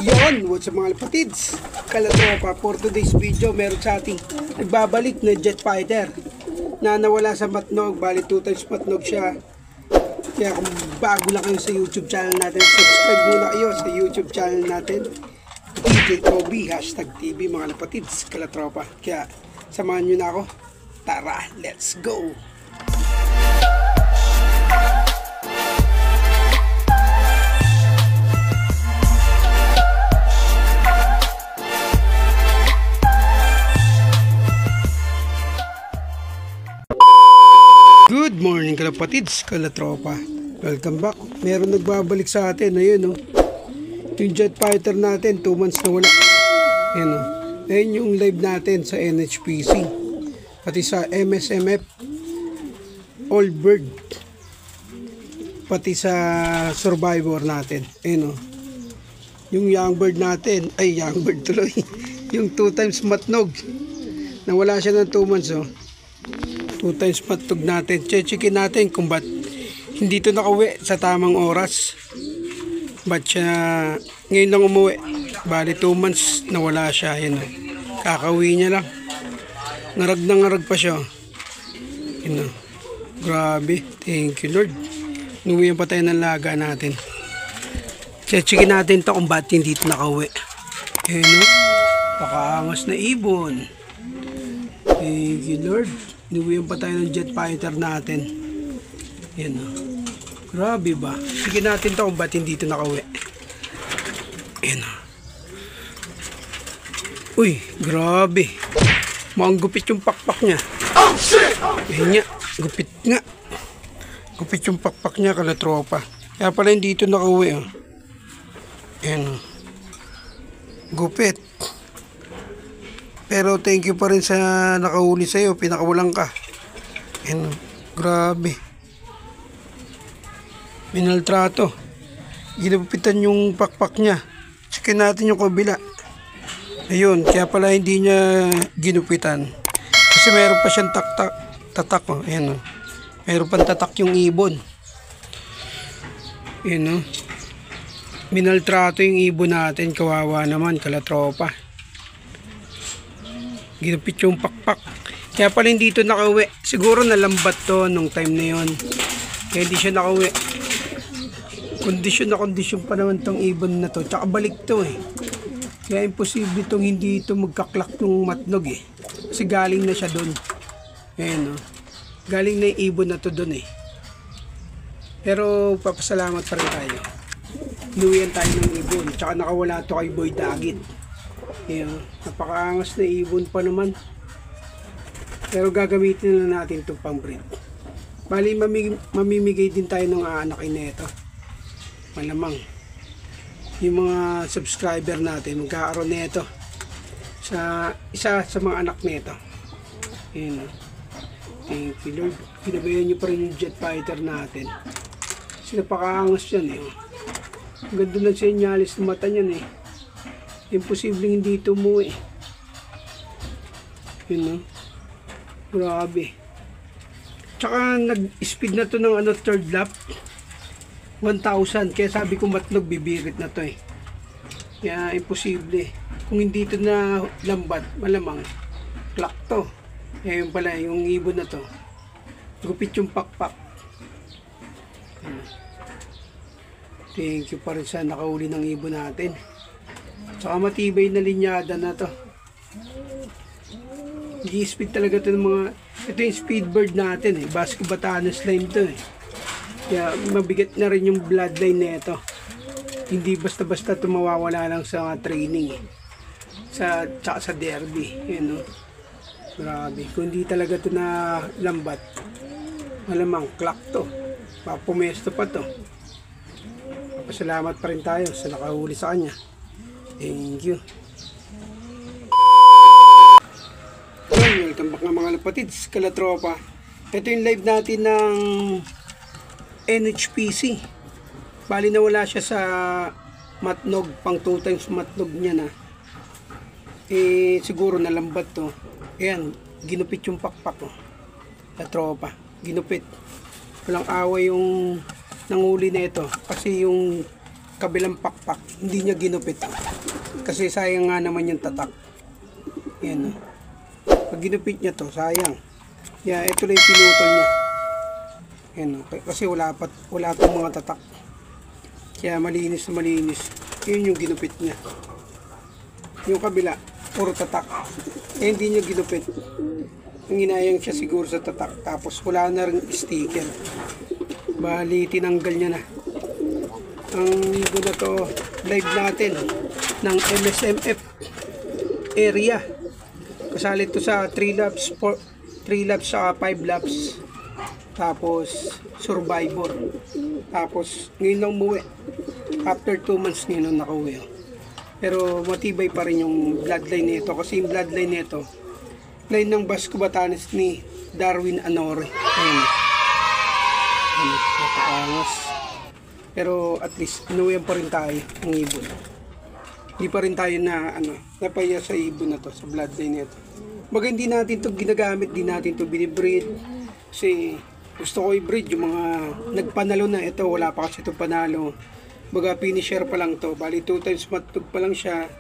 Yon, what's up mga kapatids? Kalatropa, for today's video, meron sa ating nagbabalik na jet fighter na nawala sa Matnog, bali 2 times Matnog siya. Kaya kung bago lang kayo sa YouTube channel natin, subscribe muna kayo sa YouTube channel natin, DJ Kobe, #TV mga kapatids, Kalatropa. Kaya samahan nyo na ako. Tara, let's go! Good morning kalapatids, kalatropa. Welcome back. Meron nagbabalik sa atin. Ayun oh. Yung jet fighter natin 2 months na wala. Ayun oh. Ayun yung live natin sa NHPC, pati sa MSMF Old Bird, pati sa Survivor natin. Ayun oh. Yung young bird natin, ay young bird tuloy. Yung 2 times Matnog, nawala siya ng 2 months oh. 2 times Matnog natin. Checkin natin kung ba't hindi ito nakauwi sa tamang oras. Ba't siya ngayon lang umuwi. Bali 2 months nawala siya. Yan, kakauwi niya lang. Ngarag na ngarag pa siya. Yan, grabe. Thank you Lord. Nuwihan pa tayo ng laga natin. Checkin natin to kung ba't hindi ito nakauwi. Yan o. Pakaangas na ibon. Thank you Lord. Nuwihan pa tayo ng jet fighter natin. Yan o. Grabe ba? Sige natin to kung ba't hindi ito nakauwi. Yan o. Uy, grabe. Mukhang gupit yung pakpak niya. Yan nga. Gupit nga. Gupit yung pakpak niya, kalatropa. Kaya pala hindi ito nakauwi o. Yan o. Gupit. Pero thank you pa rin sa nakahuli sa'yo, pinakawalan ka. And grabe. Minaltrato. Ginupitan yung pakpak niya. Checkin natin yung kabila. Ayun, kaya pala hindi niya ginupitan. Kasi meron pa siyang tatak. Oh. Ayan, oh. Meron pang tatak yung ibon. Ayan, oh. Minaltrato yung ibon natin. Kawawa naman, kalatropa. Ginupit yung pakpak. Kaya pala hindi ito nakauwi. Siguro nalambat to nung time na yon. Kaya hindi siya nakauwi. Kondisyon na kondisyon pa naman tong ibon na to. Tsaka balik to eh. Kaya imposible itong hindi ito magkaklak ng Matnog eh. Kasi galing na siya doon. Ayan o. Galing na yung ibon na to doon eh. Pero papasalamat pa rin tayo. Inuwihan tayo ng ibon. Tsaka nakawala to kay Boy Dagit. Ayan, napakaangas na ibon pa naman. Pero gagamitin na natin itong pang-breed. Bali, mamimigay din tayo ng aanakin na ito. Malamang. Yung mga subscriber natin, magkakaroon na ito. Sa isa sa mga anak na ito. Ayan. Thank you Lord. Pinabayan nyo pa rin yung jet fighter natin. Kasi napakaangas yan eh. Ang ganda ng senyalis ng mata niyan eh. Imposibleng hindi ito umuwi. Yun no? Grabe. Tsaka nag-speed na to ng third lap 1,000. Kaya sabi ko Matnog bibirit na to eh. Kaya imposible. Kung hindi ito na lambat, malamang clock to. Kaya yun pala yung ibon na to. Gupit yung pakpak. Thank you pa rin sa nakauli ng ibon natin. Saka matibay na linyada na to. G-speed talaga to ng mga. Ito yung speed bird natin eh. Basco Batanes line to eh. Kaya mabigat na rin yung bloodline na ito. Hindi basta-basta ito mawawala lang sa training eh. Tsaka sa derby. Yan, no? Grabe. Kung hindi talaga ito na lambat, malamang clock to. Papumesto pa to. Pasalamat pa rin tayo sa nakahuli sa kanya. Thank you. Welcome back nga mga lapatids, kalatropa. Ito yung live natin ng NHPC. Bali nawala siya sa Matnog, pang 2 times Matnog niya na. Eh siguro nalambat to. Ayan, ginupit yung pakpak oh. Kalatropa, ginupit. Walang away yung nanguli na ito. Kasi yung kabilang pakpak, hindi niya ginupit. Kasi sayang nga naman yung tatak. Yan. Pag ginupit niya to, sayang. Yeah, ito lang yung pinutol niya. Yan. Kasi wala pang mga tatak. Kaya malinis na malinis. Yun yung ginupit niya. Yung kabila, puro tatak. Eh, hindi niya ginupit. Nanginayang siya siguro sa tatak. Tapos wala na rin sticker. Bali, tinanggal niya na. Ang ibon na to, live natin ng MSMF area. Kasali to sa 3 laps, 3 laps sa 5 laps. Tapos survivor. Tapos ngayon lang umuwi. After 2 months ngayon lang nakauwi. Pero matibay pa rin yung bloodline nito. Kasi yung bloodline nito, line ng Basco Batanes ni Darwin Anore. Ayun. Napakaangas. Pero at least inuwihan pa rin tayo ng ibon. Hindi pa rin tayo na napaya sa ibon na to, sa bloodline nito. Baga hindi natin to ginagamit, hindi natin to binibreed. Kasi gusto ko i-breed yung mga nagpanalo na. Ito wala pa kasi itong panalo. Baga finisher pa lang to. Bali 2 times matug pa lang siya.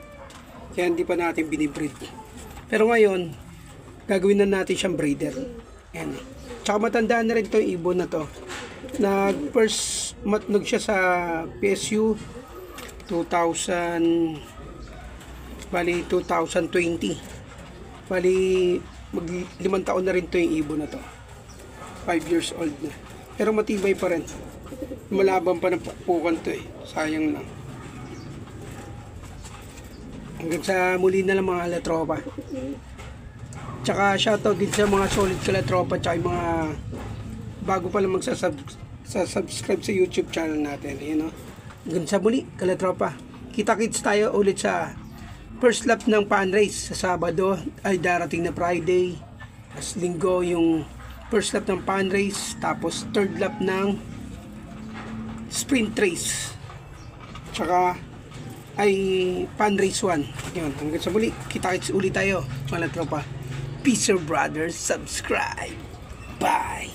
Kaya hindi pa natin binibreed. Pero ngayon, gagawin na natin siyang breeder. Ayan. Tsaka matandaan na rin itong ibon na to. Nag-first matnog siya sa PSU 2020. Bali, mag 5 taon na rin to yung ibon na to. 5 years old na. Pero matibay pa rin. Malabang pa ng pukan to eh. Sayang lang. Hanggang sa muli na lang mga kalatropa. Tsaka shoutout din sa mga solid kalatropa tsaka yung mga bago pa lang magsasubscribe sa YouTube channel natin. You know? Hanggang sa muli kalatropa. Kita-kits tayo ulit sa first lap ng pan race. Sa Sabado ay darating na Friday. As Linggo yung first lap ng pan race. Tapos third lap ng sprint race. Tsaka ay pan race 1. Yun, hanggang sa muli. Kita-kits ulit tayo mga tropa. Peace, brothers. Subscribe. Bye.